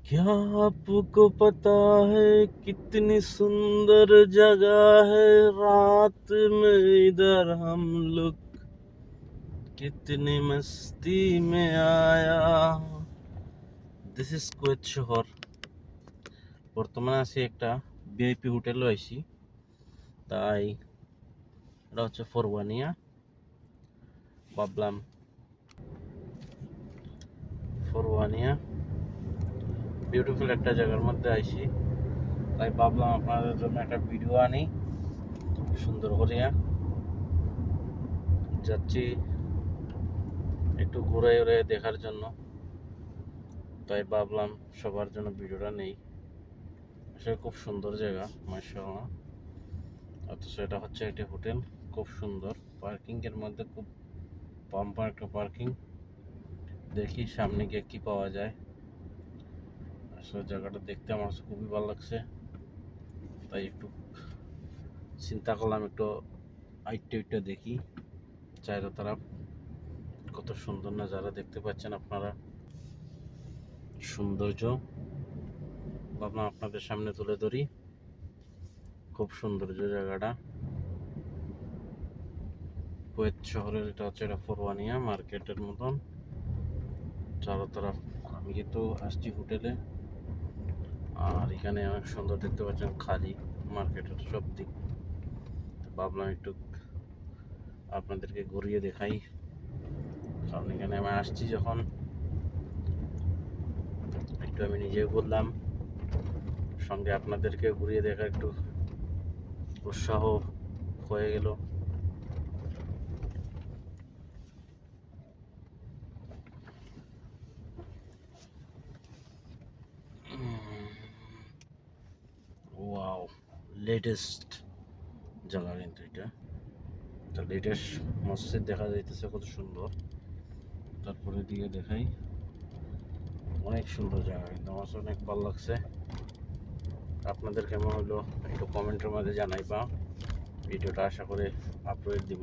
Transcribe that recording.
क्या आपको पता है कितनी सुंदर जगह है रात में इधर हम लोग कितनी मस्ती में आया। দিস ইজ কুয়েত শহর। বর্তমানে আছি একটা ভিআইপি হোটেলে আইছি। তাই এটা হচ্ছে ফরওয়ানিয়া। ভাবলাম ফরওয়ানিয়া বিউটিফুল একটা জায়গার মধ্যে আইছি, তাই ভাবলাম আপনাদের জন্য একটা ভিডিও আনি। সুন্দর করিয়া যাচ্ছি একটু ঘুরে ঘুরে দেখার জন্য, তাই ভাবলাম সবার জন্য ভিডিওটা নেই। আসলে খুব সুন্দর জায়গা মাশাআল্লাহ। অথচ এটা হচ্ছে একটি হোটেল, খুব সুন্দর। পার্কিং এর মধ্যে খুব বাম্পার একটা পার্কিং। দেখি সামনে গিয়ে কি পাওয়া যায়। আসলে জায়গাটা দেখতে আমার খুবই ভালো লাগছে, তাই একটু চিন্তা করলাম একটু আইটটা দেখি। চাইরো তারা কত সুন্দর নজারা দেখতে পাচ্ছেন আপনারা, সৌন্দর্য ভাবলাম আপনাদের সামনে তুলে ধরি। খুব সৌন্দর্য জায়গাটা। কুয়েত শহরের এটা হচ্ছে এটা ফরওয়ানিয়া মার্কেটের মতন চারো তরফ। আমি কিন্তু আসছি হোটেলে, আর এখানে অনেক সুন্দর দেখতে পাচ্ছেন খালি মার্কেটের সব দিক। ভাবলাম একটু আপনাদেরকে ঘুরিয়ে দেখাই, কারণ এখানে আমি আসছি যখন একটু আমি নিজে ঘুরলাম, সঙ্গে আপনাদেরকে ঘুরিয়ে দেখা একটু উৎসাহ হয়ে গেল। ওয়াও, লেটেস্ট জায়গা কিন্তু এটা। তো লেটেস্ট মসজিদ দেখা যাইতেছে কত সুন্দর। তারপরে দিয়ে দেখাই, অনেক সুন্দর জায়গা কিন্তু আমার অনেক ভালো লাগছে। আপনাদের কেমন হলো একটু কমেন্টের মধ্যে জানাইবা। ভিডিওটা আশা করে আপলোড দিব।